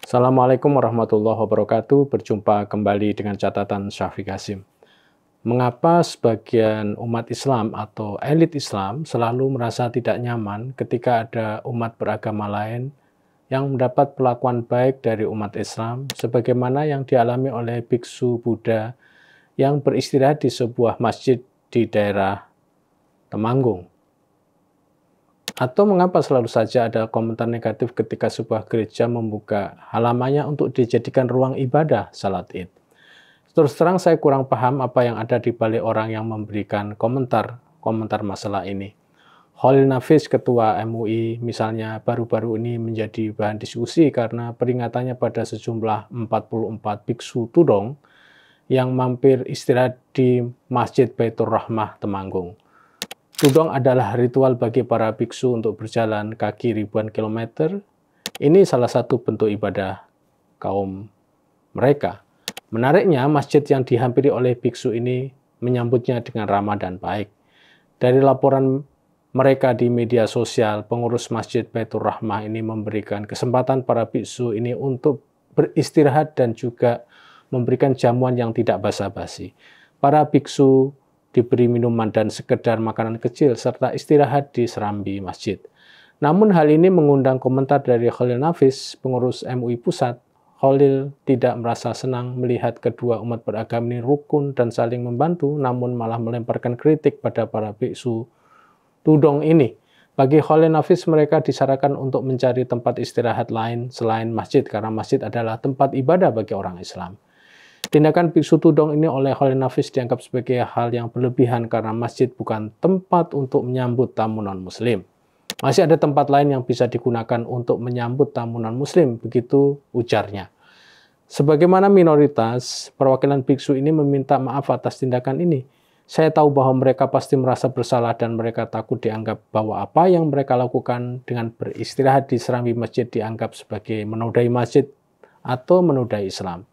Assalamualaikum warahmatullahi wabarakatuh. Berjumpa kembali dengan catatan Syafiq Hasim. Mengapa sebagian umat Islam atau elit Islam selalu merasa tidak nyaman ketika ada umat beragama lain yang mendapat perlakuan baik dari umat Islam, sebagaimana yang dialami oleh biksu Buddha yang beristirahat di sebuah masjid di daerah Temanggung? Atau mengapa selalu saja ada komentar negatif ketika sebuah gereja membuka halamannya untuk dijadikan ruang ibadah salat Id? Terus terang saya kurang paham apa yang ada di balik orang yang memberikan komentar masalah ini. Khalil Nafis, Ketua MUI, misalnya baru-baru ini menjadi bahan diskusi karena peringatannya pada sejumlah 44 biksu tudong yang mampir istirahat di Masjid Baitur Rahmah Temanggung. Tudong adalah ritual bagi para biksu untuk berjalan kaki ribuan kilometer. Ini salah satu bentuk ibadah kaum mereka. Menariknya, masjid yang dihampiri oleh biksu ini menyambutnya dengan ramah dan baik. Dari laporan mereka di media sosial, pengurus Masjid Baitur Rahmah ini memberikan kesempatan para biksu ini untuk beristirahat dan juga memberikan jamuan yang tidak basa-basi. Para biksu diberi minuman dan sekedar makanan kecil serta istirahat di serambi masjid. Namun hal ini mengundang komentar dari Khalil Nafis, pengurus MUI Pusat. Khalil tidak merasa senang melihat kedua umat beragama ini rukun dan saling membantu, namun malah melemparkan kritik pada para biksu tudong ini. Bagi Khalil Nafis, mereka disarankan untuk mencari tempat istirahat lain selain masjid, karena masjid adalah tempat ibadah bagi orang Islam. Tindakan biksu tudong ini oleh Khalil Nafis dianggap sebagai hal yang berlebihan karena masjid bukan tempat untuk menyambut tamu non-muslim. Masih ada tempat lain yang bisa digunakan untuk menyambut tamu non-muslim, begitu ujarnya. Sebagaimana minoritas, perwakilan biksu ini meminta maaf atas tindakan ini. Saya tahu bahwa mereka pasti merasa bersalah dan mereka takut dianggap bahwa apa yang mereka lakukan dengan beristirahat di serambi masjid dianggap sebagai menodai masjid atau menodai Islam.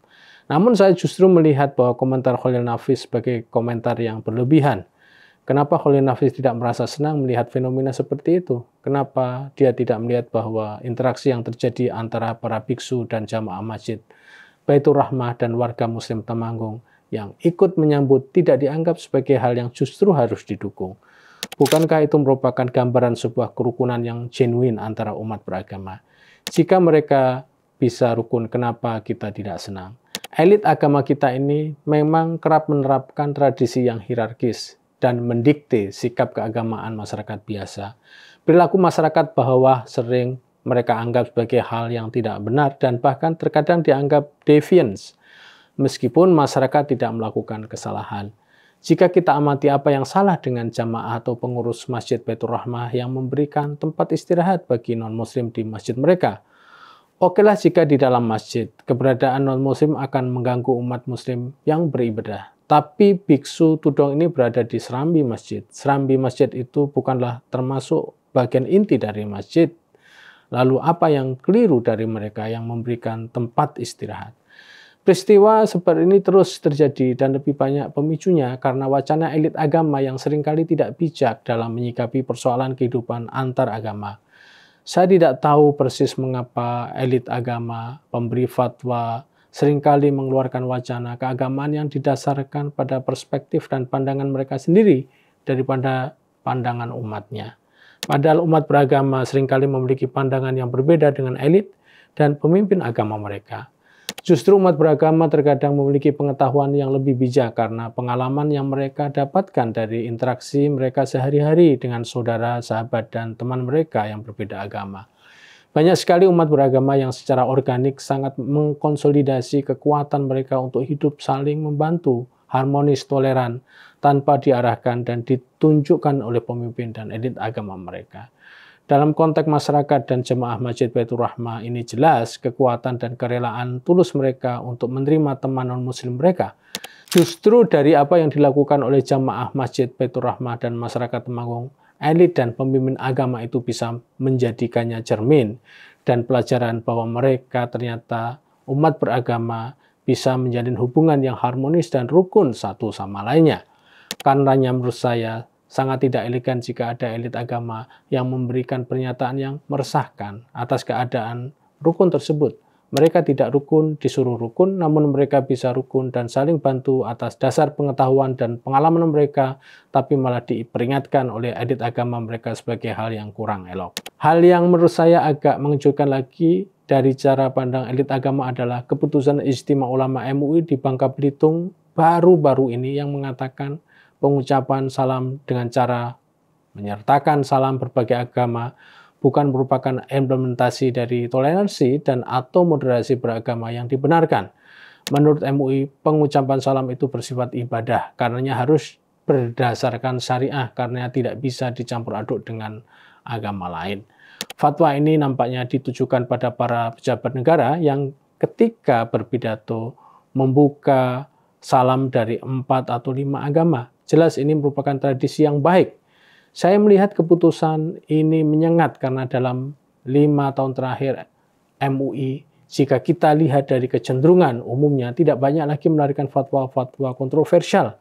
Namun saya justru melihat bahwa komentar Khalil Nafis sebagai komentar yang berlebihan. Kenapa Khalil Nafis tidak merasa senang melihat fenomena seperti itu? Kenapa dia tidak melihat bahwa interaksi yang terjadi antara para biksu dan jamaah masjid Baitur Rahmah dan warga muslim Temanggung yang ikut menyambut tidak dianggap sebagai hal yang justru harus didukung? Bukankah itu merupakan gambaran sebuah kerukunan yang genuine antara umat beragama? Jika mereka bisa rukun, kenapa kita tidak senang? Elit agama kita ini memang kerap menerapkan tradisi yang hierarkis dan mendikte sikap keagamaan masyarakat biasa. Perilaku masyarakat bawah sering mereka anggap sebagai hal yang tidak benar dan bahkan terkadang dianggap deviance, meskipun masyarakat tidak melakukan kesalahan. Jika kita amati apa yang salah dengan jamaah atau pengurus Masjid Baitur Rahmah yang memberikan tempat istirahat bagi non-muslim di masjid mereka, okelah jika di dalam masjid, keberadaan non-muslim akan mengganggu umat muslim yang beribadah. Tapi biksu tudong ini berada di serambi masjid. Serambi masjid itu bukanlah termasuk bagian inti dari masjid. Lalu apa yang keliru dari mereka yang memberikan tempat istirahat? Peristiwa seperti ini terus terjadi dan lebih banyak pemicunya karena wacana elit agama yang seringkali tidak bijak dalam menyikapi persoalan kehidupan antar agama. Saya tidak tahu persis mengapa elit agama, pemberi fatwa, seringkali mengeluarkan wacana keagamaan yang didasarkan pada perspektif dan pandangan mereka sendiri daripada pandangan umatnya. Padahal umat beragama seringkali memiliki pandangan yang berbeda dengan elit dan pemimpin agama mereka. Justru umat beragama terkadang memiliki pengetahuan yang lebih bijak karena pengalaman yang mereka dapatkan dari interaksi mereka sehari-hari dengan saudara, sahabat, dan teman mereka yang berbeda agama. Banyak sekali umat beragama yang secara organik sangat mengkonsolidasi kekuatan mereka untuk hidup saling membantu, harmonis, toleran, tanpa diarahkan dan ditunjukkan oleh pemimpin dan elit agama mereka. Dalam konteks masyarakat dan jemaah Masjid Baitur Rahmah ini jelas kekuatan dan kerelaan tulus mereka untuk menerima teman non-muslim mereka. Justru dari apa yang dilakukan oleh jemaah Masjid Baitur Rahmah dan masyarakat Temanggung, elit dan pemimpin agama itu bisa menjadikannya cermin dan pelajaran bahwa mereka ternyata umat beragama bisa menjalin hubungan yang harmonis dan rukun satu sama lainnya. Karenanya menurut saya, sangat tidak elegan jika ada elit agama yang memberikan pernyataan yang meresahkan atas keadaan rukun tersebut. Mereka tidak rukun disuruh rukun, namun mereka bisa rukun dan saling bantu atas dasar pengetahuan dan pengalaman mereka, tapi malah diperingatkan oleh elit agama mereka sebagai hal yang kurang elok. Hal yang menurut saya agak mengejutkan lagi dari cara pandang elit agama adalah keputusan Ijtima Ulama MUI di Bangka Belitung baru-baru ini yang mengatakan pengucapan salam dengan cara menyertakan salam berbagai agama bukan merupakan implementasi dari toleransi dan atau moderasi beragama yang dibenarkan. Menurut MUI, pengucapan salam itu bersifat ibadah, karenanya harus berdasarkan syariah, karena tidak bisa dicampur aduk dengan agama lain. Fatwa ini nampaknya ditujukan pada para pejabat negara yang ketika berpidato membuka salam dari 4 atau 5 agama. Jelas ini merupakan tradisi yang baik. Saya melihat keputusan ini menyengat karena dalam 5 tahun terakhir MUI, jika kita lihat dari kecenderungan umumnya, tidak banyak lagi melarikan fatwa-fatwa kontroversial.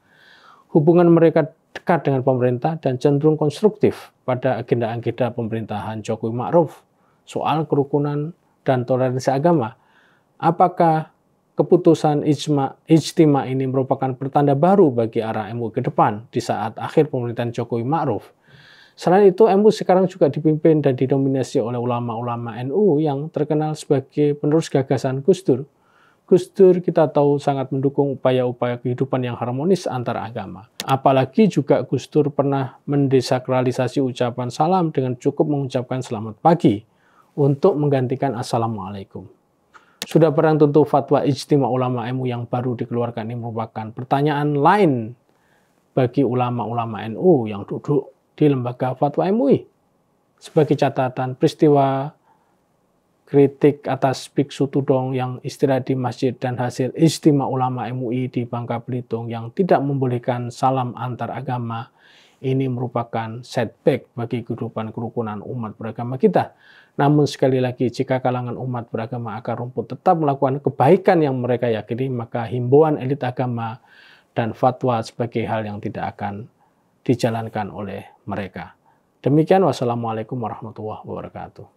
Hubungan mereka dekat dengan pemerintah dan cenderung konstruktif pada agenda-agenda pemerintahan Jokowi Ma'ruf soal kerukunan dan toleransi agama. Apakah keputusan Ijtima ini merupakan pertanda baru bagi arah MUI ke depan di saat akhir pemerintahan Jokowi Ma'ruf? Selain itu, MUI sekarang juga dipimpin dan didominasi oleh ulama-ulama NU yang terkenal sebagai penerus gagasan Gus Dur. Gus Dur kita tahu sangat mendukung upaya-upaya kehidupan yang harmonis antar agama. Apalagi juga Gus Dur pernah mendesakralisasi ucapan salam dengan cukup mengucapkan selamat pagi untuk menggantikan Assalamualaikum. Sudah barang tentu fatwa Ijtima Ulama MUI yang baru dikeluarkan ini merupakan pertanyaan lain bagi ulama-ulama NU yang duduk di lembaga fatwa MUI. Sebagai catatan, peristiwa kritik atas biksu tudong yang istirahat di masjid dan hasil Ijtima Ulama MUI di Bangka Belitung yang tidak membolehkan salam antar agama ini merupakan setback bagi kehidupan kerukunan umat beragama kita. Namun sekali lagi, jika kalangan umat beragama akar rumput tetap melakukan kebaikan yang mereka yakini, maka himbauan elit agama dan fatwa sebagai hal yang tidak akan dijalankan oleh mereka. Demikian, wassalamualaikum warahmatullahi wabarakatuh.